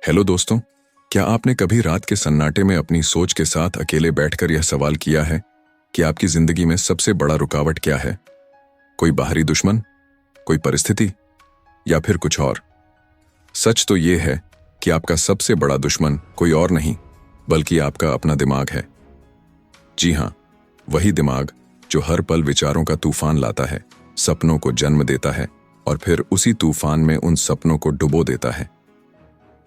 Hello दोस्तों, क्या आपने कभी रात के सन्नाटे में अपनी सोच के साथ अकेले बैठकर यह सवाल किया है कि आपकी जिंदगी में सबसे बड़ा रुकावट क्या है? कोई बाहरी दुश्मन, कोई परिस्थिति या फिर कुछ और? सच तो यह है कि आपका सबसे बड़ा दुश्मन कोई और नहीं बल्कि आपका अपना दिमाग है। जी हां, वही दिमाग जो हर पल विचारों का तूफान लाता है, सपनों को जन्म देता है और फिर उसी तूफान में उन सपनों को डुबो देता है।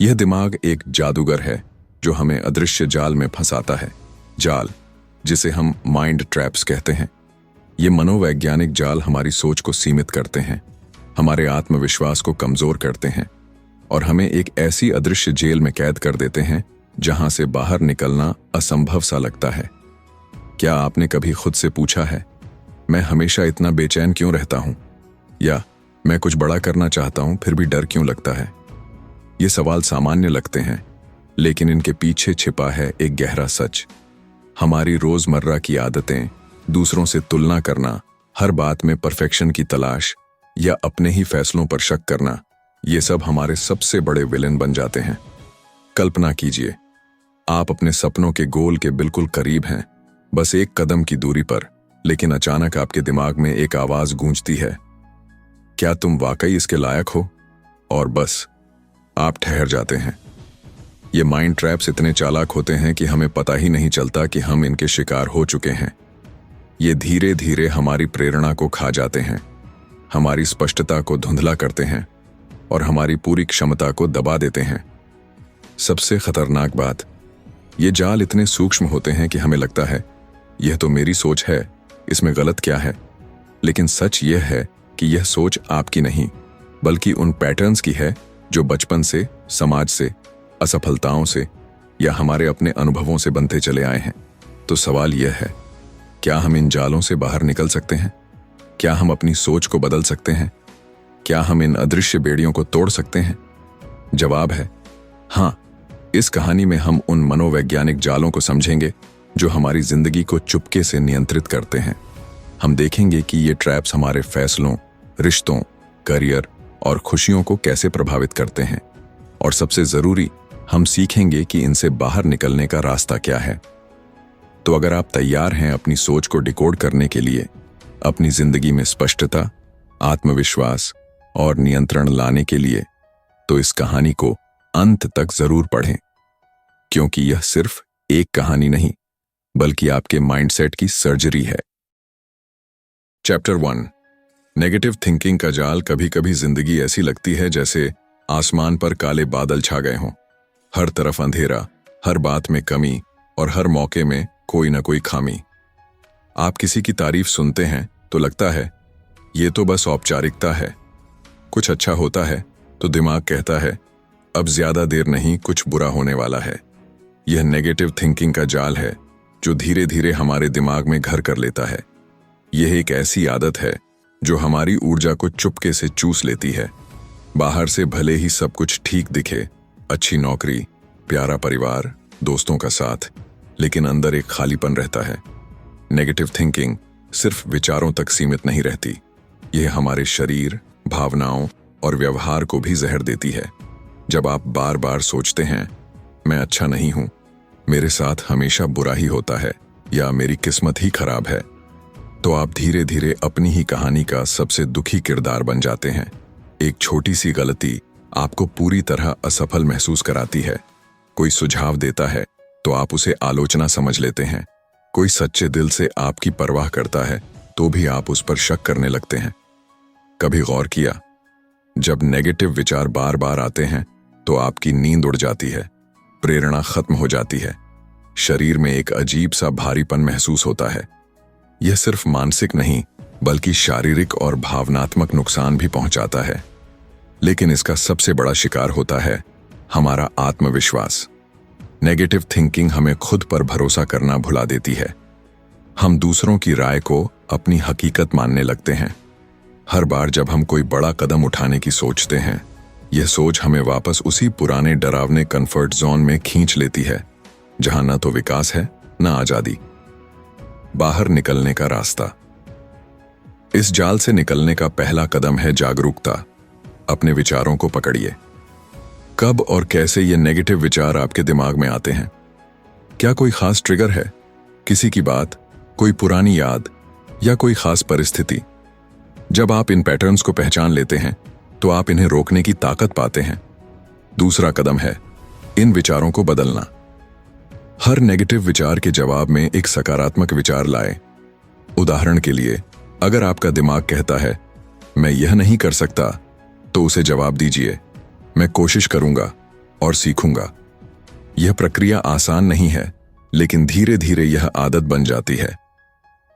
यह दिमाग एक जादूगर है जो हमें अदृश्य जाल में फंसाता है। जाल जिसे हम माइंड ट्रैप्स कहते हैं। ये मनोवैज्ञानिक जाल हमारी सोच को सीमित करते हैं, हमारे आत्मविश्वास को कमजोर करते हैं और हमें एक ऐसी अदृश्य जेल में कैद कर देते हैं जहां से बाहर निकलना असंभव सा लगता है। क्या आपने कभी खुद से पूछा है, मैं हमेशा इतना बेचैन क्यों रहता हूं? या मैं कुछ बड़ा करना चाहता हूं फिर भी डर क्यों लगता है? ये सवाल सामान्य लगते हैं, लेकिन इनके पीछे छिपा है एक गहरा सच। हमारी रोजमर्रा की आदतें, दूसरों से तुलना करना, हर बात में परफेक्शन की तलाश या अपने ही फैसलों पर शक करना, ये सब हमारे सबसे बड़े विलेन बन जाते हैं। कल्पना कीजिए, आप अपने सपनों के गोल के बिल्कुल करीब हैं, बस एक कदम की दूरी पर, लेकिन अचानक आपके दिमाग में एक आवाज गूंजती है, क्या तुम वाकई इसके लायक हो? और बस आप ठहर जाते हैं। ये माइंड ट्रैप्स इतने चालाक होते हैं कि हमें पता ही नहीं चलता कि हम इनके शिकार हो चुके हैं। ये धीरे धीरे हमारी प्रेरणा को खा जाते हैं, हमारी स्पष्टता को धुंधला करते हैं और हमारी पूरी क्षमता को दबा देते हैं। सबसे खतरनाक बात, ये जाल इतने सूक्ष्म होते हैं कि हमें लगता है यह तो मेरी सोच है, इसमें गलत क्या है? लेकिन सच यह है कि यह सोच आपकी नहीं बल्कि उन पैटर्न्स की है जो बचपन से, समाज से, असफलताओं से या हमारे अपने अनुभवों से बनते चले आए हैं। तो सवाल यह है, क्या हम इन जालों से बाहर निकल सकते हैं? क्या हम अपनी सोच को बदल सकते हैं? क्या हम इन अदृश्य बेड़ियों को तोड़ सकते हैं? जवाब है हाँ। इस कहानी में हम उन मनोवैज्ञानिक जालों को समझेंगे जो हमारी जिंदगी को चुपके से नियंत्रित करते हैं। हम देखेंगे कि ये ट्रैप्स हमारे फैसलों, रिश्तों, करियर और खुशियों को कैसे प्रभावित करते हैं। और सबसे जरूरी, हम सीखेंगे कि इनसे बाहर निकलने का रास्ता क्या है। तो अगर आप तैयार हैं अपनी सोच को डिकोड करने के लिए, अपनी जिंदगी में स्पष्टता, आत्मविश्वास और नियंत्रण लाने के लिए, तो इस कहानी को अंत तक जरूर पढ़ें, क्योंकि यह सिर्फ एक कहानी नहीं बल्कि आपके माइंडसेट की सर्जरी है। चैप्टर 1, नेगेटिव थिंकिंग का जाल। कभी कभी जिंदगी ऐसी लगती है जैसे आसमान पर काले बादल छा गए हों। हर तरफ अंधेरा, हर बात में कमी और हर मौके में कोई ना कोई खामी। आप किसी की तारीफ सुनते हैं तो लगता है ये तो बस औपचारिकता है। कुछ अच्छा होता है तो दिमाग कहता है अब ज्यादा देर नहीं, कुछ बुरा होने वाला है। यह नेगेटिव थिंकिंग का जाल है जो धीरे धीरे हमारे दिमाग में घर कर लेता है। यह एक ऐसी आदत है जो हमारी ऊर्जा को चुपके से चूस लेती है। बाहर से भले ही सब कुछ ठीक दिखे, अच्छी नौकरी, प्यारा परिवार, दोस्तों का साथ, लेकिन अंदर एक खालीपन रहता है। नेगेटिव थिंकिंग सिर्फ विचारों तक सीमित नहीं रहती, यह हमारे शरीर, भावनाओं और व्यवहार को भी जहर देती है। जब आप बार बार सोचते हैं मैं अच्छा नहीं हूं, मेरे साथ हमेशा बुरा ही होता है या मेरी किस्मत ही खराब है, तो आप धीरे धीरे अपनी ही कहानी का सबसे दुखी किरदार बन जाते हैं। एक छोटी सी गलती आपको पूरी तरह असफल महसूस कराती है। कोई सुझाव देता है तो आप उसे आलोचना समझ लेते हैं। कोई सच्चे दिल से आपकी परवाह करता है तो भी आप उस पर शक करने लगते हैं। कभी गौर किया, जब नेगेटिव विचार बार बार आते हैं तो आपकी नींद उड़ जाती है, प्रेरणा खत्म हो जाती है, शरीर में एक अजीब सा भारीपन महसूस होता है। यह सिर्फ मानसिक नहीं बल्कि शारीरिक और भावनात्मक नुकसान भी पहुंचाता है। लेकिन इसका सबसे बड़ा शिकार होता है हमारा आत्मविश्वास। नेगेटिव थिंकिंग हमें खुद पर भरोसा करना भुला देती है। हम दूसरों की राय को अपनी हकीकत मानने लगते हैं। हर बार जब हम कोई बड़ा कदम उठाने की सोचते हैं, यह सोच हमें वापस उसी पुराने डरावने कंफर्ट जोन में खींच लेती है जहां न तो विकास है न आजादी। बाहर निकलने का रास्ता। इस जाल से निकलने का पहला कदम है जागरूकता। अपने विचारों को पकड़िए। कब और कैसे ये नेगेटिव विचार आपके दिमाग में आते हैं? क्या कोई खास ट्रिगर है? किसी की बात, कोई पुरानी याद या कोई खास परिस्थिति? जब आप इन पैटर्न्स को पहचान लेते हैं तो आप इन्हें रोकने की ताकत पाते हैं। दूसरा कदम है इन विचारों को बदलना। हर नेगेटिव विचार के जवाब में एक सकारात्मक विचार लाएं। उदाहरण के लिए, अगर आपका दिमाग कहता है मैं यह नहीं कर सकता, तो उसे जवाब दीजिए मैं कोशिश करूंगा और सीखूंगा। यह प्रक्रिया आसान नहीं है, लेकिन धीरे धीरे यह आदत बन जाती है।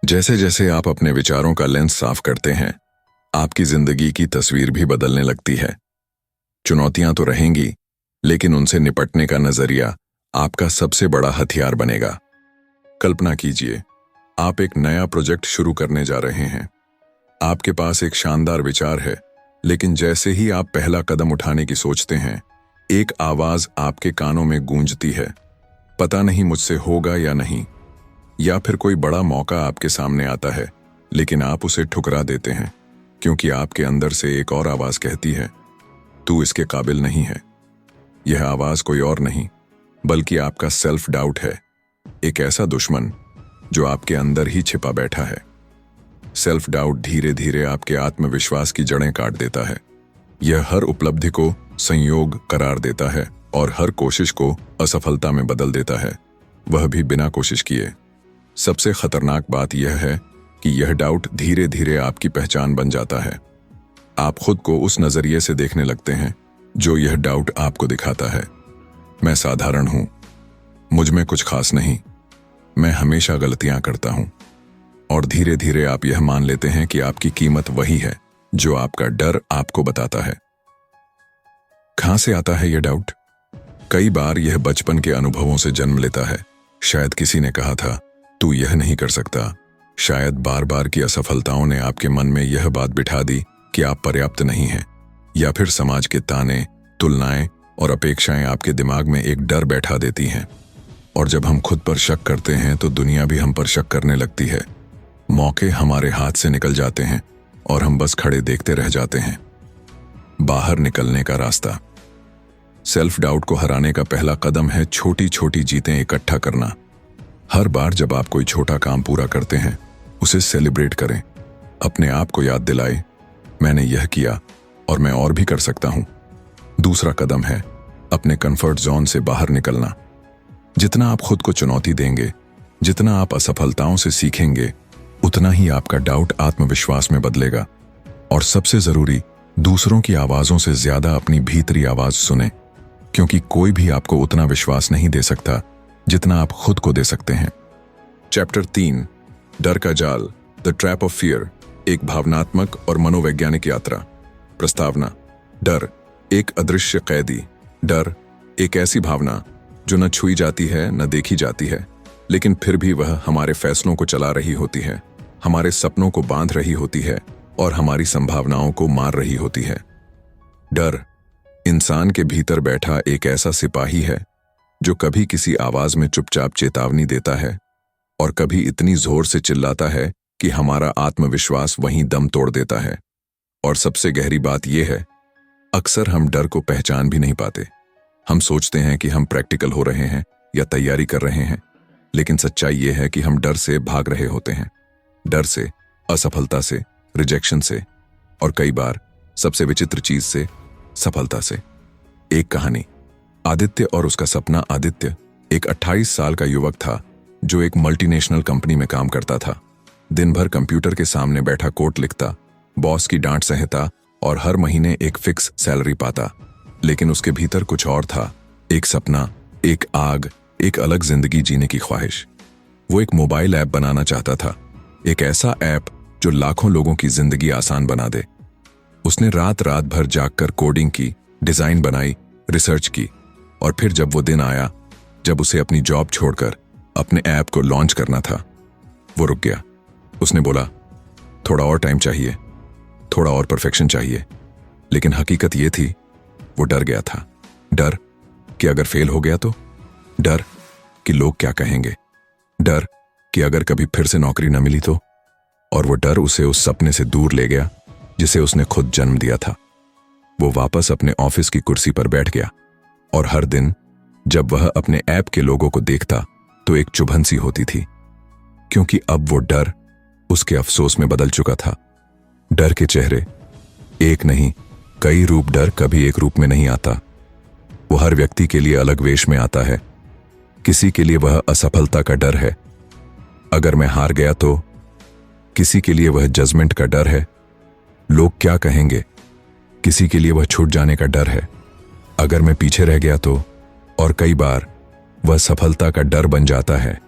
जैसे जैसे आप अपने विचारों का लेंस साफ करते हैं, आपकी जिंदगी की तस्वीर भी बदलने लगती है। चुनौतियां तो रहेंगी, लेकिन उनसे निपटने का नजरिया आपका सबसे बड़ा हथियार बनेगा। कल्पना कीजिए, आप एक नया प्रोजेक्ट शुरू करने जा रहे हैं। आपके पास एक शानदार विचार है, लेकिन जैसे ही आप पहला कदम उठाने की सोचते हैं, एक आवाज आपके कानों में गूंजती है, पता नहीं मुझसे होगा या नहीं। या फिर कोई बड़ा मौका आपके सामने आता है, लेकिन आप उसे ठुकरा देते हैं, क्योंकि आपके अंदर से एक और आवाज कहती है तू इसके काबिल नहीं है। यह आवाज कोई और नहीं, बल्कि आपका सेल्फ डाउट है, एक ऐसा दुश्मन जो आपके अंदर ही छिपा बैठा है। सेल्फ डाउट धीरे धीरे आपके आत्मविश्वास की जड़ें काट देता है। यह हर उपलब्धि को संयोग करार देता है और हर कोशिश को असफलता में बदल देता है, वह भी बिना कोशिश किए। सबसे खतरनाक बात यह है कि यह डाउट धीरे धीरे आपकी पहचान बन जाता है। आप खुद को उस नजरिए से देखने लगते हैं जो यह डाउट आपको दिखाता है। मैं साधारण हूं, मुझ में कुछ खास नहीं, मैं हमेशा गलतियां करता हूं। और धीरे धीरे आप यह मान लेते हैं कि आपकी कीमत वही है जो आपका डर आपको बताता है। कहां से आता है यह डाउट? कई बार यह बचपन के अनुभवों से जन्म लेता है। शायद किसी ने कहा था तू यह नहीं कर सकता। शायद बार बार की असफलताओं ने आपके मन में यह बात बिठा दी कि आप पर्याप्त नहीं हैं। या फिर समाज के ताने, तुलनाएं और अपेक्षाएं आपके दिमाग में एक डर बैठा देती हैं। और जब हम खुद पर शक करते हैं तो दुनिया भी हम पर शक करने लगती है। मौके हमारे हाथ से निकल जाते हैं और हम बस खड़े देखते रह जाते हैं। बाहर निकलने का रास्ता। सेल्फ डाउट को हराने का पहला कदम है छोटी छोटी जीतें इकट्ठा करना। हर बार जब आप कोई छोटा काम पूरा करते हैं, उसे सेलिब्रेट करें। अपने आप को याद दिलाएं, मैंने यह किया और मैं और भी कर सकता हूं। दूसरा कदम है अपने कंफर्ट जोन से बाहर निकलना। जितना आप खुद को चुनौती देंगे, जितना आप असफलताओं से सीखेंगे, उतना ही आपका डाउट आत्मविश्वास में बदलेगा। और सबसे जरूरी, दूसरों की आवाजों से ज्यादा अपनी भीतरी आवाज सुने, क्योंकि कोई भी आपको उतना विश्वास नहीं दे सकता जितना आप खुद को दे सकते हैं। चैप्टर 3, डर का जाल, द ट्रैप ऑफ फियर, एक भावनात्मक और मनोवैज्ञानिक यात्रा। प्रस्तावना। डर एक अदृश्य कैदी। डर एक ऐसी भावना जो न छुई जाती है न देखी जाती है, लेकिन फिर भी वह हमारे फैसलों को चला रही होती है, हमारे सपनों को बांध रही होती है और हमारी संभावनाओं को मार रही होती है। डर इंसान के भीतर बैठा एक ऐसा सिपाही है जो कभी किसी आवाज में चुपचाप चेतावनी देता है और कभी इतनी जोर से चिल्लाता है कि हमारा आत्मविश्वास वहीं दम तोड़ देता है। और सबसे गहरी बात यह है, अक्सर हम डर को पहचान भी नहीं पाते। हम सोचते हैं कि हम प्रैक्टिकल हो रहे हैं या तैयारी कर रहे हैं, लेकिन सच्चाई यह है कि हम डर से भाग रहे होते हैं। डर से, असफलता से, रिजेक्शन से, और कई बार सबसे विचित्र चीज से, सफलता से। एक कहानी। आदित्य और उसका सपना। आदित्य एक 28 साल का युवक था जो एक मल्टीनेशनल कंपनी में काम करता था। दिन भर कंप्यूटर के सामने बैठा कोड लिखता, बॉस की डांट सहता और हर महीने एक फिक्स सैलरी पाता। लेकिन उसके भीतर कुछ और था, एक सपना, एक आग, एक अलग जिंदगी जीने की ख्वाहिश। वो एक मोबाइल ऐप बनाना चाहता था, एक ऐसा ऐप जो लाखों लोगों की जिंदगी आसान बना दे। उसने रात रात भर जागकर कोडिंग की, डिजाइन बनाई, रिसर्च की, और फिर जब वो दिन आया जब उसे अपनी जॉब छोड़कर अपने ऐप को लॉन्च करना था, वो रुक गया। उसने बोला, थोड़ा और टाइम चाहिए, थोड़ा और परफेक्शन चाहिए। लेकिन हकीकत ये थी, वो डर गया था। डर कि अगर फेल हो गया तो, डर कि लोग क्या कहेंगे, डर कि अगर कभी फिर से नौकरी न मिली तो। और वो डर उसे उस सपने से दूर ले गया जिसे उसने खुद जन्म दिया था। वो वापस अपने ऑफिस की कुर्सी पर बैठ गया, और हर दिन जब वह अपने ऐप के लोगों को देखता तो एक चुभन सी होती थी, क्योंकि अब वो डर उसके अफसोस में बदल चुका था। डर के चेहरे, एक नहीं कई रूप। डर कभी एक रूप में नहीं आता, वो हर व्यक्ति के लिए अलग वेश में आता है। किसी के लिए वह असफलता का डर है, अगर मैं हार गया तो। किसी के लिए वह जजमेंट का डर है, लोग क्या कहेंगे। किसी के लिए वह छूट जाने का डर है, अगर मैं पीछे रह गया तो। और कई बार वह सफलता का डर बन जाता है,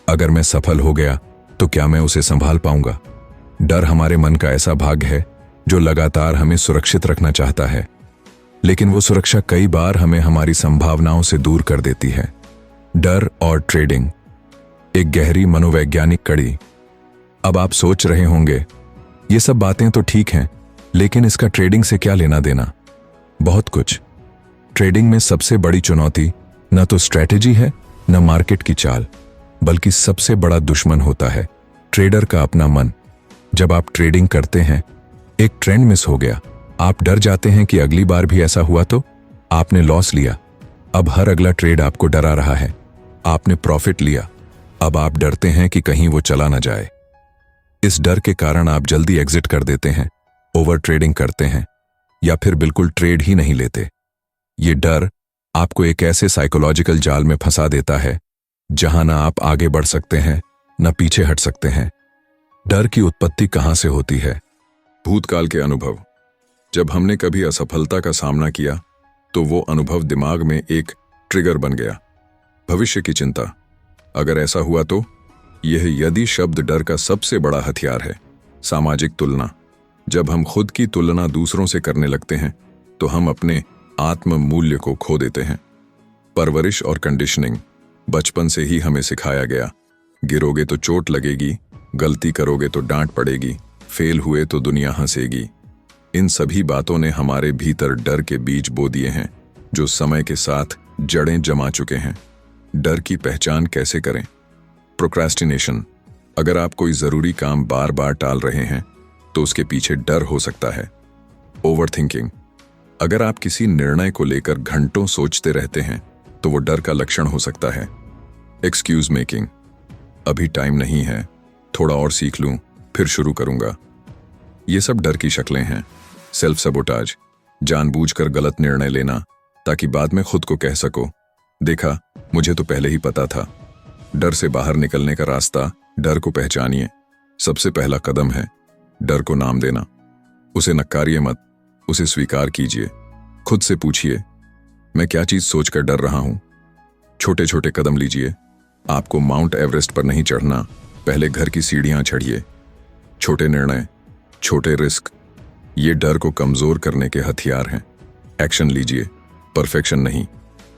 अगर मैं सफल हो गया तो क्या मैं उसे संभाल पाऊंगा। डर हमारे मन का ऐसा भाग है जो लगातार हमें सुरक्षित रखना चाहता है, लेकिन वो सुरक्षा कई बार हमें हमारी संभावनाओं से दूर कर देती है। डर और ट्रेडिंग, एक गहरी मनोवैज्ञानिक कड़ी। अब आप सोच रहे होंगे, ये सब बातें तो ठीक हैं, लेकिन इसका ट्रेडिंग से क्या लेना देना? बहुत कुछ। ट्रेडिंग में सबसे बड़ी चुनौती न तो स्ट्रैटेजी है, न मार्केट की चाल, बल्कि सबसे बड़ा दुश्मन होता है ट्रेडर का अपना मन। जब आप ट्रेडिंग करते हैं, एक ट्रेंड मिस हो गया, आप डर जाते हैं कि अगली बार भी ऐसा हुआ तो। आपने लॉस लिया, अब हर अगला ट्रेड आपको डरा रहा है। आपने प्रॉफिट लिया, अब आप डरते हैं कि कहीं वो चला ना जाए। इस डर के कारण आप जल्दी एग्जिट कर देते हैं, ओवर ट्रेडिंग करते हैं, या फिर बिल्कुल ट्रेड ही नहीं लेते। ये डर आपको एक ऐसे साइकोलॉजिकल जाल में फंसा देता है जहां ना आप आगे बढ़ सकते हैं, न पीछे हट सकते हैं। डर की उत्पत्ति कहां से होती है? भूतकाल के अनुभव। जब हमने कभी असफलता का सामना किया तो वो अनुभव दिमाग में एक ट्रिगर बन गया। भविष्य की चिंता, अगर ऐसा हुआ तो। यह यदि शब्द डर का सबसे बड़ा हथियार है। सामाजिक तुलना, जब हम खुद की तुलना दूसरों से करने लगते हैं तो हम अपने आत्म मूल्य को खो देते हैं। परवरिश और कंडीशनिंग, बचपन से ही हमें सिखाया गया, गिरोगे तो चोट लगेगी, गलती करोगे तो डांट पड़ेगी, फेल हुए तो दुनिया हंसेगी। इन सभी बातों ने हमारे भीतर डर के बीज बो दिए हैं, जो समय के साथ जड़ें जमा चुके हैं। डर की पहचान कैसे करें? प्रोक्रेस्टिनेशन, अगर आप कोई जरूरी काम बार बार टाल रहे हैं तो उसके पीछे डर हो सकता है। ओवरथिंकिंग, अगर आप किसी निर्णय को लेकर घंटों सोचते रहते हैं तो वो डर का लक्षण हो सकता है। एक्सक्यूज मेकिंग, अभी टाइम नहीं है, थोड़ा और सीख लूं, फिर शुरू करूंगा। ये सब डर की शक्लें हैं। सेल्फ सबोटाज, जानबूझकर गलत निर्णय लेना ताकि बाद में खुद को कह सको, देखा मुझे तो पहले ही पता था। डर से बाहर निकलने का रास्ता, डर को पहचानिए। सबसे पहला कदम है डर को नाम देना। उसे नकारिए मत, उसे स्वीकार कीजिए। खुद से पूछिए, मैं क्या चीज सोचकर डर रहा हूं? छोटे छोटे कदम लीजिए। आपको माउंट एवरेस्ट पर नहीं चढ़ना, पहले घर की सीढ़ियां चढ़िए। छोटे निर्णय, छोटे रिस्क, ये डर को कमजोर करने के हथियार हैं। एक्शन लीजिए, परफेक्शन नहीं।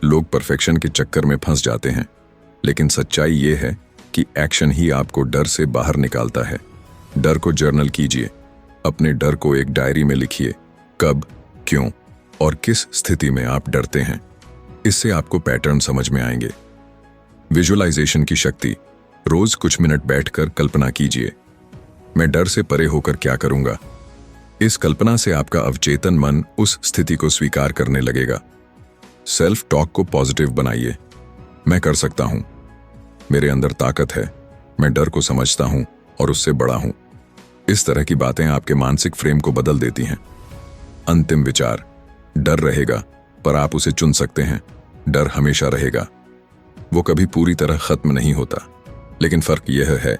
लोग परफेक्शन के चक्कर में फंस जाते हैं, लेकिन सच्चाई ये है कि एक्शन ही आपको डर से बाहर निकालता है। डर को जर्नल कीजिए। अपने डर को एक डायरी में लिखिए, कब, क्यों और किस स्थिति में आप डरते हैं। इससे आपको पैटर्न समझ में आएंगे। विजुअलाइजेशन की शक्ति, रोज कुछ मिनट बैठकर कल्पना कीजिए, मैं डर से परे होकर क्या करूंगा। इस कल्पना से आपका अवचेतन मन उस स्थिति को स्वीकार करने लगेगा। सेल्फ टॉक को पॉजिटिव बनाइए। मैं कर सकता हूं, मेरे अंदर ताकत है, मैं डर को समझता हूं और उससे बड़ा हूं। इस तरह की बातें आपके मानसिक फ्रेम को बदल देती हैं। अंतिम विचार, डर रहेगा पर आप उसे चुन सकते हैं। डर हमेशा रहेगा, वो कभी पूरी तरह खत्म नहीं होता। लेकिन फर्क यह है,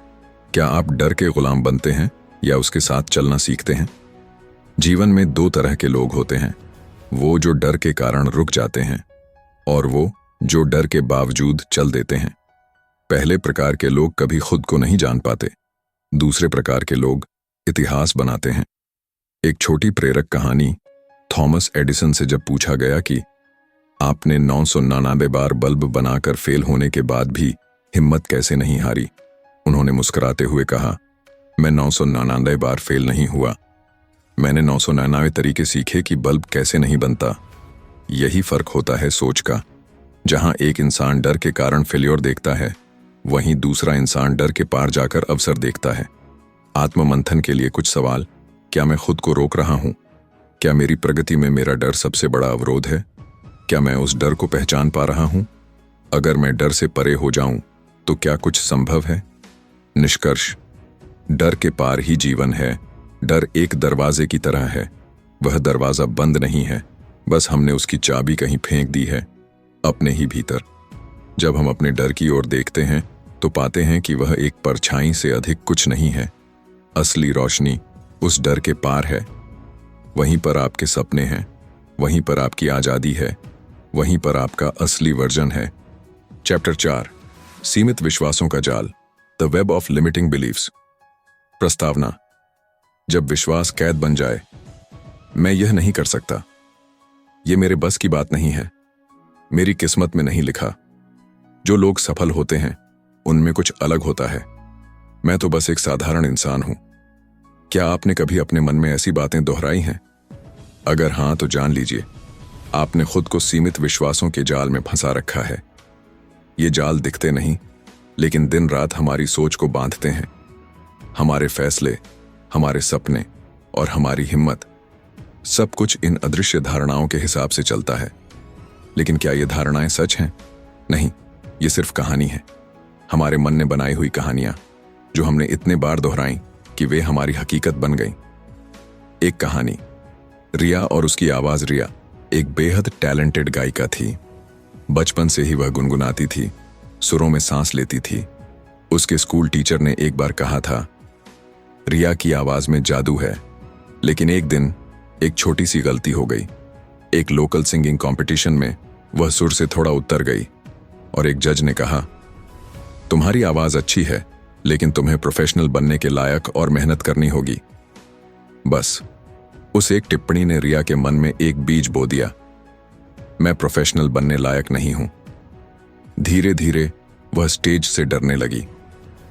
क्या आप डर के गुलाम बनते हैं या उसके साथ चलना सीखते हैं। जीवन में दो तरह के लोग होते हैं, वो जो डर के कारण रुक जाते हैं और वो जो डर के बावजूद चल देते हैं। पहले प्रकार के लोग कभी खुद को नहीं जान पाते, दूसरे प्रकार के लोग इतिहास बनाते हैं। एक छोटी प्रेरक कहानी, थॉमस एडिसन से जब पूछा गया कि आपने 999 बार बल्ब बनाकर फेल होने के बाद भी हिम्मत कैसे नहीं हारी, उन्होंने मुस्कुराते हुए कहा, मैं 999 बार फेल नहीं हुआ, मैंने 999 तरीके सीखे कि बल्ब कैसे नहीं बनता। यही फर्क होता है सोच का। जहां एक इंसान डर के कारण फेल्योर देखता है, वहीं दूसरा इंसान डर के पार जाकर अवसर देखता है। आत्ममंथन के लिए कुछ सवाल, क्या मैं खुद को रोक रहा हूं? क्या मेरी प्रगति में मेरा डर सबसे बड़ा अवरोध है? क्या मैं उस डर को पहचान पा रहा हूं? अगर मैं डर से परे हो जाऊं तो क्या कुछ संभव है? निष्कर्ष, डर के पार ही जीवन है। डर एक दरवाजे की तरह है। वह दरवाजा बंद नहीं है, बस हमने उसकी चाबी कहीं फेंक दी है, अपने ही भीतर। जब हम अपने डर की ओर देखते हैं तो पाते हैं कि वह एक परछाई से अधिक कुछ नहीं है। असली रोशनी उस डर के पार है। वहीं पर आपके सपने हैं, वहीं पर आपकी आजादी है, वहीं पर आपका असली वर्जन है। चैप्टर 4, सीमित विश्वासों का जाल, the web of limiting beliefs. प्रस्तावना: जब विश्वास कैद बन जाए। मैं यह नहीं कर सकता, यह मेरे बस की बात नहीं है, मेरी किस्मत में नहीं लिखा। जो लोग सफल होते हैं उनमें कुछ अलग होता है। मैं तो बस एक साधारण इंसान हूं। क्या आपने कभी अपने मन में ऐसी बातें दोहराई हैं? अगर हां तो जान लीजिए, आपने खुद को सीमित विश्वासों के जाल में फंसा रखा है। ये जाल दिखते नहीं, लेकिन दिन रात हमारी सोच को बांधते हैं। हमारे फैसले, हमारे सपने और हमारी हिम्मत, सब कुछ इन अदृश्य धारणाओं के हिसाब से चलता है। लेकिन क्या ये धारणाएं सच हैं? नहीं, ये सिर्फ कहानी है। हमारे मन ने बनाई हुई कहानियां, जो हमने इतने बार दोहराई कि वे हमारी हकीकत बन गईं। एक कहानी। रिया और उसकी आवाज। रिया एक बेहद टैलेंटेड गायिका थी। बचपन से ही वह गुनगुनाती थी, सुरों में सांस लेती थी। उसके स्कूल टीचर ने एक बार कहा था, रिया की आवाज में जादू है। लेकिन एक दिन एक छोटी सी गलती हो गई। एक लोकल सिंगिंग कंपटीशन में वह सुर से थोड़ा उतर गई और एक जज ने कहा, तुम्हारी आवाज अच्छी है, लेकिन तुम्हें प्रोफेशनल बनने के लायक और मेहनत करनी होगी। बस उस एक टिप्पणी ने रिया के मन में एक बीज बो दिया। मैं प्रोफेशनल बनने लायक नहीं हूं। धीरे धीरे वह स्टेज से डरने लगी।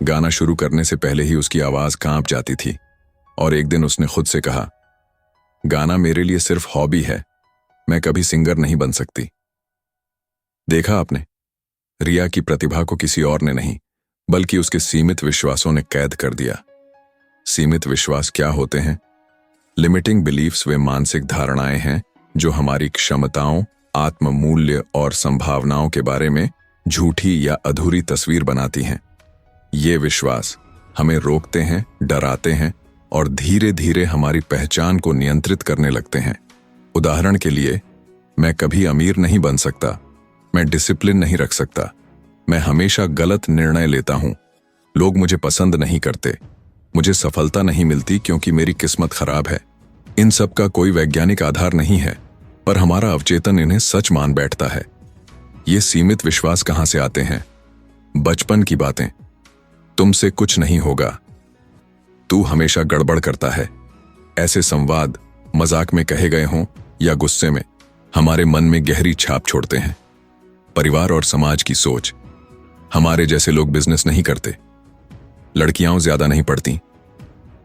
गाना शुरू करने से पहले ही उसकी आवाज कांप जाती थी और एक दिन उसने खुद से कहा, गाना मेरे लिए सिर्फ हॉबी है, मैं कभी सिंगर नहीं बन सकती। देखा आपने, रिया की प्रतिभा को किसी और ने नहीं, बल्कि उसके सीमित विश्वासों ने कैद कर दिया। सीमित विश्वास क्या होते हैं? लिमिटिंग बिलीफ्स वे मानसिक धारणाएं हैं जो हमारी क्षमताओं, आत्म मूल्य और संभावनाओं के बारे में झूठी या अधूरी तस्वीर बनाती हैं। ये विश्वास हमें रोकते हैं, डराते हैं और धीरे धीरे हमारी पहचान को नियंत्रित करने लगते हैं। उदाहरण के लिए, मैं कभी अमीर नहीं बन सकता, मैं डिसिप्लिन नहीं रख सकता, मैं हमेशा गलत निर्णय लेता हूं, लोग मुझे पसंद नहीं करते, मुझे सफलता नहीं मिलती क्योंकि मेरी किस्मत खराब है। इन सब का कोई वैज्ञानिक आधार नहीं है, पर हमारा अवचेतन इन्हें सच मान बैठता है। ये सीमित विश्वास कहां से आते हैं? बचपन की बातें। तुमसे कुछ नहीं होगा, तू हमेशा गड़बड़ करता है। ऐसे संवाद मजाक में कहे गए हों या गुस्से में, हमारे मन में गहरी छाप छोड़ते हैं। परिवार और समाज की सोच। हमारे जैसे लोग बिजनेस नहीं करते, लड़कियां ज्यादा नहीं पढ़ती,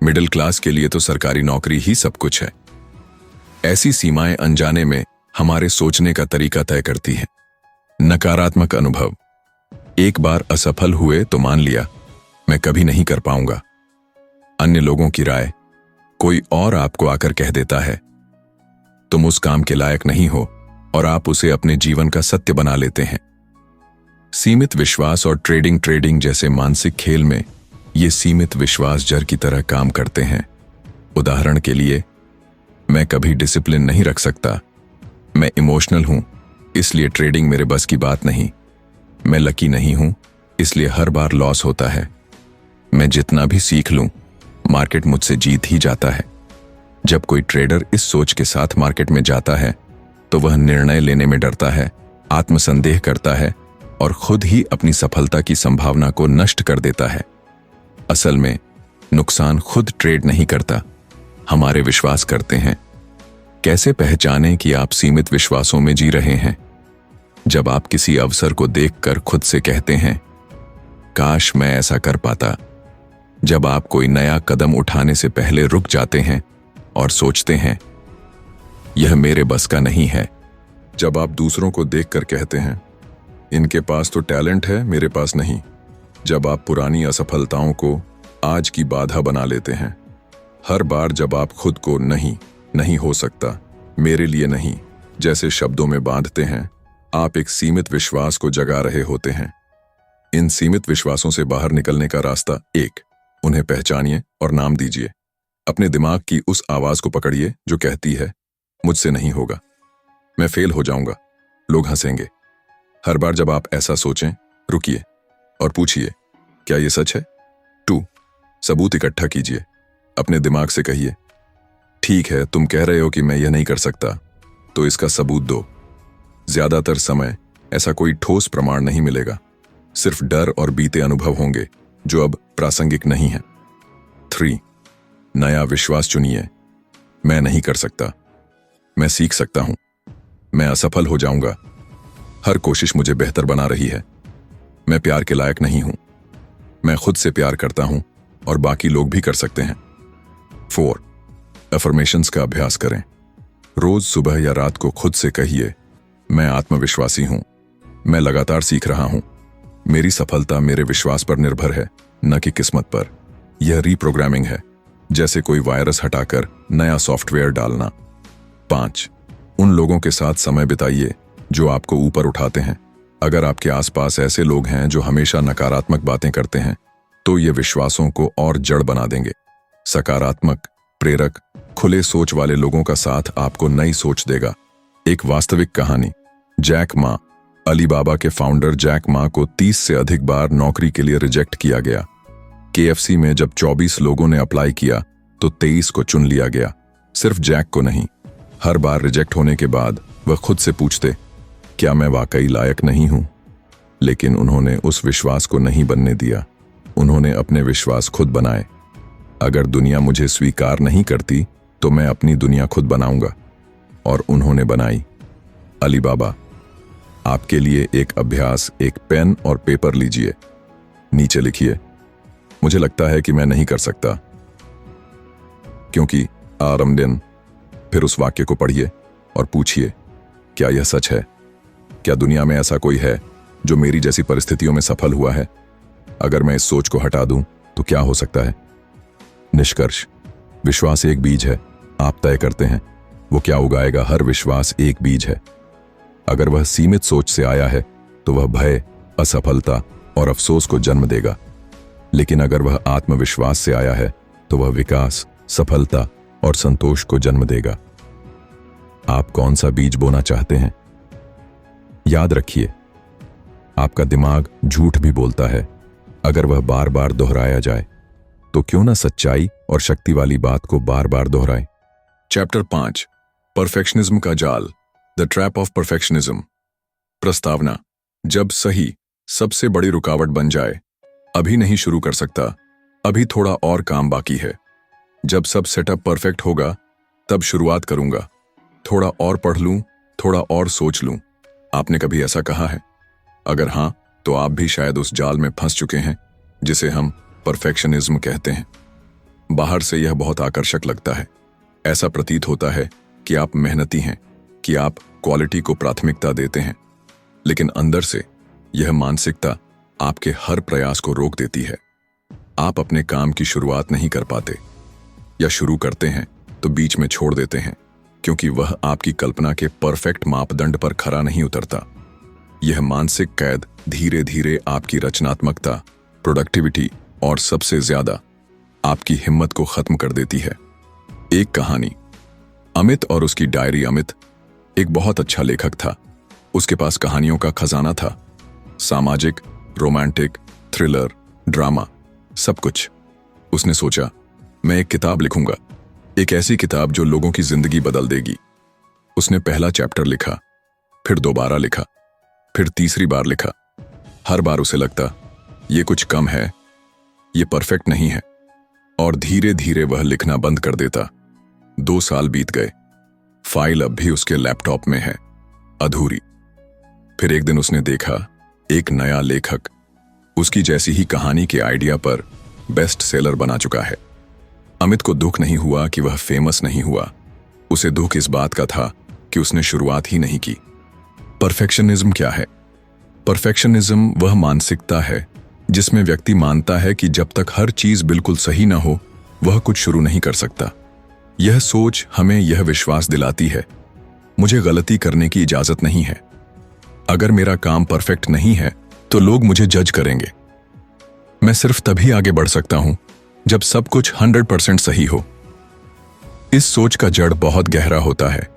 मिडिल क्लास के लिए तो सरकारी नौकरी ही सब कुछ है। ऐसी सीमाएं अनजाने में हमारे सोचने का तरीका तय करती हैं। नकारात्मक अनुभव। एक बार असफल हुए तो मान लिया, मैं कभी नहीं कर पाऊंगा। अन्य लोगों की राय, कोई और आपको आकर कह देता है, तुम उस काम के लायक नहीं हो, और आप उसे अपने जीवन का सत्य बना लेते हैं। सीमित विश्वास और ट्रेडिंग जैसे मानसिक खेल में ये सीमित विश्वास जर की तरह काम करते हैं। उदाहरण के लिए, मैं कभी डिसिप्लिन नहीं रख सकता, मैं इमोशनल हूं, इसलिए ट्रेडिंग मेरे बस की बात नहीं, मैं लकी नहीं हूं, इसलिए हर बार लॉस होता है, मैं जितना भी सीख लूं, मार्केट मुझसे जीत ही जाता है। जब कोई ट्रेडर इस सोच के साथ मार्केट में जाता है तो वह निर्णय लेने में डरता है, आत्मसंदेह करता है और खुद ही अपनी सफलता की संभावना को नष्ट कर देता है। असल में नुकसान खुद ट्रेड नहीं करता, हमारे विश्वास करते हैं। कैसे पहचानें कि आप सीमित विश्वासों में जी रहे हैं? जब आप किसी अवसर को देखकर खुद से कहते हैं, काश मैं ऐसा कर पाता। जब आप कोई नया कदम उठाने से पहले रुक जाते हैं और सोचते हैं, यह मेरे बस का नहीं है। जब आप दूसरों को देखकर कहते हैं, इनके पास तो टैलेंट है, मेरे पास नहीं। जब आप पुरानी असफलताओं को आज की बाधा बना लेते हैं। हर बार जब आप खुद को नहीं हो सकता, मेरे लिए नहीं, जैसे शब्दों में बांधते हैं, आप एक सीमित विश्वास को जगा रहे होते हैं। इन सीमित विश्वासों से बाहर निकलने का रास्ता एक, उन्हें पहचानिए और नाम दीजिए। अपने दिमाग की उस आवाज को पकड़िए जो कहती है, मुझसे नहीं होगा, मैं फेल हो जाऊंगा, लोग हंसेंगे। हर बार जब आप ऐसा सोचें, रुकिए और पूछिए, क्या यह सच है? 2, सबूत इकट्ठा कीजिए। अपने दिमाग से कहिए, ठीक है, तुम कह रहे हो कि मैं यह नहीं कर सकता, तो इसका सबूत दो। ज्यादातर समय ऐसा कोई ठोस प्रमाण नहीं मिलेगा, सिर्फ डर और बीते अनुभव होंगे जो अब प्रासंगिक नहीं है। 3, नया विश्वास चुनिए। मैं नहीं कर सकता, मैं सीख सकता हूं, मैं असफल हो जाऊंगा, हर कोशिश मुझे बेहतर बना रही है, मैं प्यार के लायक नहीं हूं, मैं खुद से प्यार करता हूं और बाकी लोग भी कर सकते हैं। 4, अफर्मेशंस का अभ्यास करें। रोज सुबह या रात को खुद से कहिए, मैं आत्मविश्वासी हूं, मैं लगातार सीख रहा हूं, मेरी सफलता मेरे विश्वास पर निर्भर है, न कि किस्मत पर। यह रीप्रोग्रामिंग है, जैसे कोई वायरस हटाकर नया सॉफ्टवेयर डालना। 5, उन लोगों के साथ समय बिताइए जो आपको ऊपर उठाते हैं। अगर आपके आसपास ऐसे लोग हैं जो हमेशा नकारात्मक बातें करते हैं, तो ये विश्वासों को और जड़ बना देंगे। सकारात्मक, प्रेरक, खुले सोच वाले लोगों का साथ आपको नई सोच देगा। एक वास्तविक कहानी। जैक मा, अलीबाबा के फाउंडर जैक मा को 30 से अधिक बार नौकरी के लिए रिजेक्ट किया गया। KFC में जब 24 लोगों ने अप्लाई किया तो 23 को चुन लिया गया, सिर्फ जैक को नहीं। हर बार रिजेक्ट होने के बाद वह खुद से पूछते, क्या मैं वाकई लायक नहीं हूं? लेकिन उन्होंने उस विश्वास को नहीं बनने दिया, उन्होंने अपने विश्वास खुद बनाए। अगर दुनिया मुझे स्वीकार नहीं करती तो मैं अपनी दुनिया खुद बनाऊंगा, और उन्होंने बनाई। अलीबाबा। आपके लिए एक अभ्यास, एक पेन और पेपर लीजिए। नीचे लिखिए, मुझे लगता है कि मैं नहीं कर सकता, क्योंकि आरमडेन। फिर उस वाक्य को पढ़िए और पूछिए, क्या यह सच है? क्या दुनिया में ऐसा कोई है जो मेरी जैसी परिस्थितियों में सफल हुआ है? अगर मैं इस सोच को हटा दूं तो क्या हो सकता है? निष्कर्ष, विश्वास एक बीज है, आप तय करते हैं वो क्या उगाएगा। हर विश्वास एक बीज है। अगर वह सीमित सोच से आया है तो वह भय, असफलता और अफसोस को जन्म देगा, लेकिन अगर वह आत्मविश्वास से आया है तो वह विकास, सफलता और संतोष को जन्म देगा। आप कौन सा बीज बोना चाहते हैं? याद रखिए, आपका दिमाग झूठ भी बोलता है। अगर वह बार बार दोहराया जाए तो क्यों ना सच्चाई और शक्ति वाली बात को बार बार दोहराएं। चैप्टर 5, परफेक्शनिज्म का जाल, द ट्रैप ऑफ परफेक्शनिज्म। प्रस्तावना। जब सही सबसे बड़ी रुकावट बन जाए, अभी नहीं शुरू कर सकता, अभी थोड़ा और काम बाकी है। जब सब सेटअप परफेक्ट होगा तब शुरुआत करूंगा, थोड़ा और पढ़ लूं, थोड़ा और सोच लूं। आपने कभी ऐसा कहा है? अगर हां, तो आप भी शायद उस जाल में फंस चुके हैं जिसे हम परफेक्शनिज्म कहते हैं। बाहर से यह बहुत आकर्षक लगता है, ऐसा प्रतीत होता है कि आप मेहनती हैं, कि आप क्वालिटी को प्राथमिकता देते हैं, लेकिन अंदर से यह मानसिकता आपके हर प्रयास को रोक देती है। आप अपने काम की शुरुआत नहीं कर पाते, या शुरू करते हैं तो बीच में छोड़ देते हैं, क्योंकि वह आपकी कल्पना के परफेक्ट मापदंड पर खरा नहीं उतरता। यह मानसिक कैद धीरे धीरे आपकी रचनात्मकता, प्रोडक्टिविटी और सबसे ज्यादा आपकी हिम्मत को खत्म कर देती है। एक कहानी। अमित और उसकी डायरी। अमित एक बहुत अच्छा लेखक था। उसके पास कहानियों का खजाना था, सामाजिक, रोमांटिक, थ्रिलर, ड्रामा, सब कुछ। उसने सोचा, मैं एक किताब लिखूंगा, एक ऐसी किताब जो लोगों की जिंदगी बदल देगी। उसने पहला चैप्टर लिखा, फिर दोबारा लिखा, फिर तीसरी बार लिखा। हर बार उसे लगता, ये कुछ कम है, ये परफेक्ट नहीं है, और धीरे धीरे वह लिखना बंद कर देता। 2 साल बीत गए, फाइल अब भी उसके लैपटॉप में है, अधूरी। फिर एक दिन उसने देखा, एक नया लेखक उसकी जैसी ही कहानी के आइडिया पर बेस्ट सेलर बना चुका है। अमित को दुख नहीं हुआ कि वह फेमस नहीं हुआ, उसे दुख इस बात का था कि उसने शुरुआत ही नहीं की। परफेक्शनिज्म क्या है? परफेक्शनिज्म वह मानसिकता है जिसमें व्यक्ति मानता है कि जब तक हर चीज बिल्कुल सही ना हो, वह कुछ शुरू नहीं कर सकता। यह सोच हमें यह विश्वास दिलाती है, मुझे गलती करने की इजाजत नहीं है। अगर मेरा काम परफेक्ट नहीं है तो लोग मुझे जज करेंगे। मैं सिर्फ तभी आगे बढ़ सकता हूं जब सब कुछ 100% सही हो। इस सोच का जड़ बहुत गहरा होता है।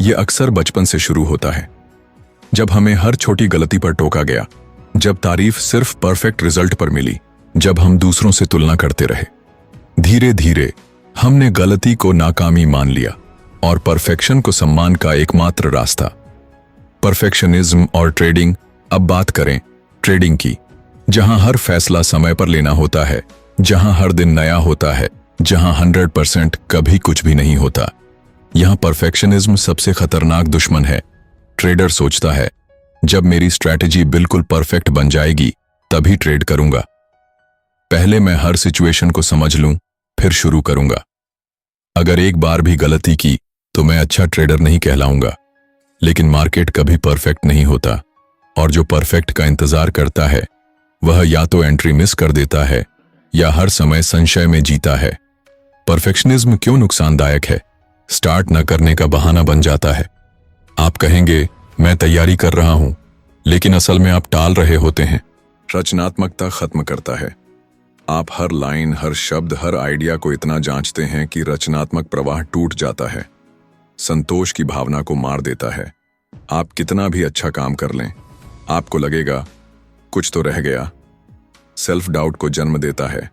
यह अक्सर बचपन से शुरू होता है, जब हमें हर छोटी गलती पर टोका गया, जब तारीफ सिर्फ परफेक्ट रिजल्ट पर मिली, जब हम दूसरों से तुलना करते रहे। धीरे धीरे हमने गलती को नाकामी मान लिया और परफेक्शन को सम्मान का एकमात्र रास्ता। परफेक्शनिज्म और ट्रेडिंग। अब बात करें ट्रेडिंग की, जहां हर फैसला समय पर लेना होता है, जहां हर दिन नया होता है, जहां 100% कभी कुछ भी नहीं होता। यहां परफेक्शनिज्म सबसे खतरनाक दुश्मन है। ट्रेडर सोचता है, जब मेरी स्ट्रैटेजी बिल्कुल परफेक्ट बन जाएगी तभी ट्रेड करूंगा। पहले मैं हर सिचुएशन को समझ लूं, फिर शुरू करूंगा। अगर एक बार भी गलती की तो मैं अच्छा ट्रेडर नहीं कहलाऊंगा। लेकिन मार्केट कभी परफेक्ट नहीं होता, और जो परफेक्ट का इंतजार करता है वह या तो एंट्री मिस कर देता है या हर समय संशय में जीता है। परफेक्शनिज्म क्यों नुकसानदायक है? स्टार्ट न करने का बहाना बन जाता है। आप कहेंगे मैं तैयारी कर रहा हूं, लेकिन असल में आप टाल रहे होते हैं। रचनात्मकता खत्म करता है। आप हर लाइन, हर शब्द, हर आइडिया को इतना जांचते हैं कि रचनात्मक प्रवाह टूट जाता है। संतोष की भावना को मार देता है। आप कितना भी अच्छा काम कर लें, आपको लगेगा कुछ तो रह गया। सेल्फ डाउट को जन्म देता है,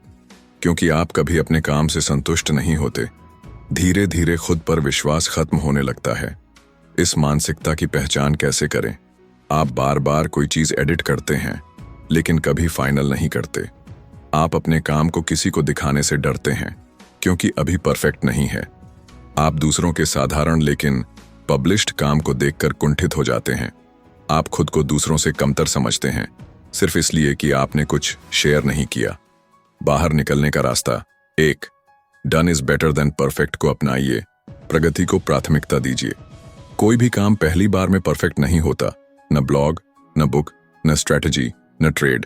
क्योंकि आप कभी अपने काम से संतुष्ट नहीं होते। धीरे धीरे खुद पर विश्वास खत्म होने लगता है। इस मानसिकता की पहचान कैसे करें? आप बार बार कोई चीज एडिट करते हैं, लेकिन कभी फाइनल नहीं करते। आप अपने काम को किसी को दिखाने से डरते हैं, क्योंकि अभी परफेक्ट नहीं है। आप दूसरों के साधारण लेकिन पब्लिश्ड काम को देखकर कुंठित हो जाते हैं। आप खुद को दूसरों से कमतर समझते हैं, सिर्फ इसलिए कि आपने कुछ शेयर नहीं किया। बाहर निकलने का रास्ता। 1. Done is better than perfect को अपनाइए। प्रगति को प्राथमिकता दीजिए। कोई भी काम पहली बार में परफेक्ट नहीं होता, न ब्लॉग, न बुक, न स्ट्रैटेजी, न ट्रेड।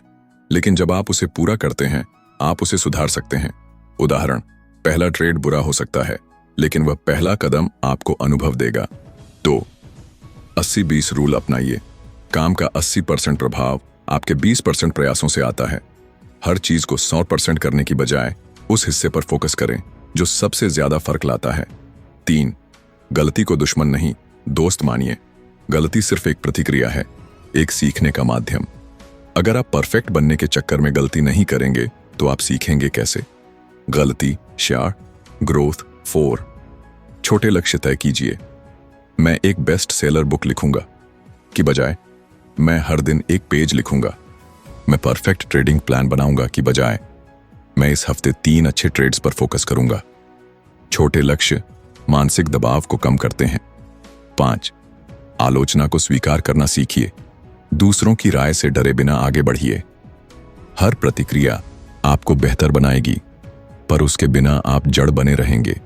लेकिन जब आप उसे पूरा करते हैं, आप उसे सुधार सकते हैं। उदाहरण, पहला ट्रेड बुरा हो सकता है, लेकिन वह पहला कदम आपको अनुभव देगा। 2. 80-20 रूल अपनाइए। काम का 80% प्रभाव आपके 20% प्रयासों से आता है। हर चीज को 100% करने की बजाय उस हिस्से पर फोकस करें जो सबसे ज्यादा फर्क लाता है। 3. गलती को दुश्मन नहीं, दोस्त मानिए। गलती सिर्फ एक प्रतिक्रिया है, एक सीखने का माध्यम। अगर आप परफेक्ट बनने के चक्कर में गलती नहीं करेंगे तो आप सीखेंगे कैसे? गलती, शेयर, ग्रोथ। 4. छोटे लक्ष्य तय कीजिए। मैं एक बेस्ट सेलर बुक लिखूंगा की बजाय मैं हर दिन एक पेज लिखूंगा। मैं परफेक्ट ट्रेडिंग प्लान बनाऊंगा की बजाय मैं इस हफ्ते 3 अच्छे ट्रेड्स पर फोकस करूंगा। छोटे लक्ष्य मानसिक दबाव को कम करते हैं। 5. आलोचना को स्वीकार करना सीखिए। दूसरों की राय से डरे बिना आगे बढ़िए। हर प्रतिक्रिया आपको बेहतर बनाएगी, पर उसके बिना आप जड़ बने रहेंगे।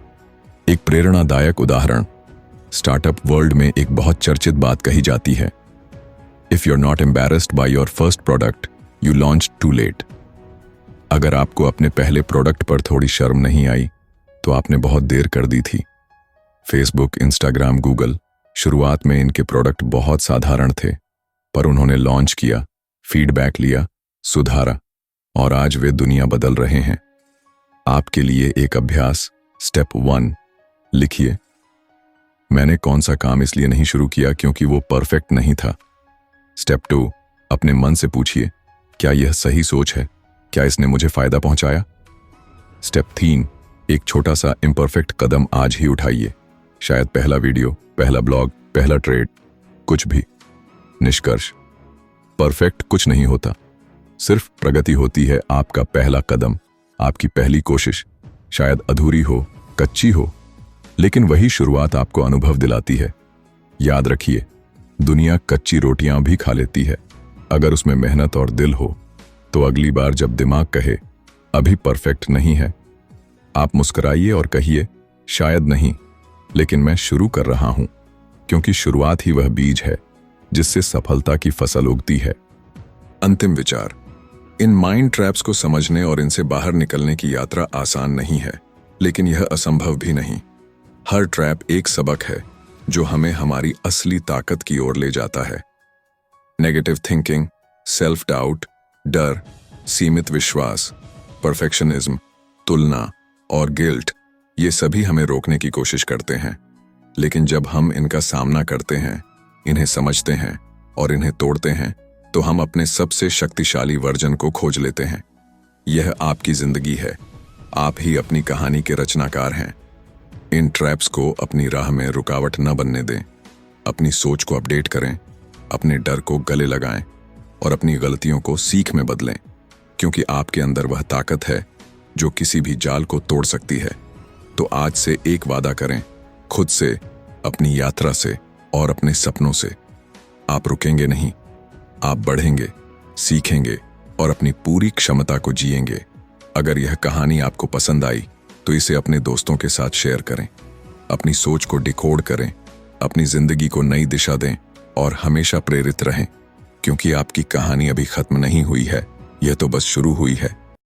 एक प्रेरणादायक उदाहरण, स्टार्टअप वर्ल्ड में एक बहुत चर्चित बात कही जाती है, if you are not embarrassed by your first product you launch too late. अगर आपको अपने पहले प्रोडक्ट पर थोड़ी शर्म नहीं आई तो आपने बहुत देर कर दी थी। फेसबुक, इंस्टाग्राम, गूगल, शुरुआत में इनके प्रोडक्ट बहुत साधारण थे, पर उन्होंने लॉन्च किया, फीडबैक लिया, सुधारा, और आज वे दुनिया बदल रहे हैं। आपके लिए एक अभ्यास। स्टेप 1, लिखिए, मैंने कौन सा काम इसलिए नहीं शुरू किया क्योंकि वो परफेक्ट नहीं था। स्टेप 2, अपने मन से पूछिए, क्या यह सही सोच है? क्या इसने मुझे फायदा पहुंचाया? स्टेप 3, एक छोटा सा इम्परफेक्ट कदम आज ही उठाइए। शायद पहला वीडियो, पहला ब्लॉग, पहला ट्रेड, कुछ भी। निष्कर्ष, परफेक्ट कुछ नहीं होता, सिर्फ प्रगति होती है। आपका पहला कदम, आपकी पहली कोशिश, शायद अधूरी हो, कच्ची हो, लेकिन वही शुरुआत आपको अनुभव दिलाती है। याद रखिए, दुनिया कच्ची रोटियां भी खा लेती है, अगर उसमें मेहनत और दिल हो। तो अगली बार जब दिमाग कहे अभी परफेक्ट नहीं है, आप मुस्कुराइए और कहिए, शायद नहीं, लेकिन मैं शुरू कर रहा हूं, क्योंकि शुरुआत ही वह बीज है जिससे सफलता की फसल उगती है। अंतिम विचार, इन माइंड ट्रैप्स को समझने और इनसे बाहर निकलने की यात्रा आसान नहीं है, लेकिन यह असंभव भी नहीं। हर ट्रैप एक सबक है, जो हमें हमारी असली ताकत की ओर ले जाता है। नेगेटिव थिंकिंग, सेल्फ डाउट, डर, सीमित विश्वास, परफेक्शनिज्म, तुलना और गिल्ट, ये सभी हमें रोकने की कोशिश करते हैं। लेकिन जब हम इनका सामना करते हैं, इन्हें समझते हैं और इन्हें तोड़ते हैं, तो हम अपने सबसे शक्तिशाली वर्जन को खोज लेते हैं। यह आपकी जिंदगी है। आप ही अपनी कहानी के रचनाकार हैं। इन ट्रैप्स को अपनी राह में रुकावट न बनने दें। अपनी सोच को अपडेट करें, अपने डर को गले लगाएं और अपनी गलतियों को सीख में बदलें, क्योंकि आपके अंदर वह ताकत है जो किसी भी जाल को तोड़ सकती है। तो आज से एक वादा करें, खुद से, अपनी यात्रा से और अपने सपनों से। आप रुकेंगे नहीं, आप बढ़ेंगे, सीखेंगे और अपनी पूरी क्षमता को जिएंगे। अगर यह कहानी आपको पसंद आई तो इसे अपने दोस्तों के साथ शेयर करें। अपनी सोच को डिकोड करें, अपनी जिंदगी को नई दिशा दें और हमेशा प्रेरित रहें, क्योंकि आपकी कहानी अभी खत्म नहीं हुई है, यह तो बस शुरू हुई है।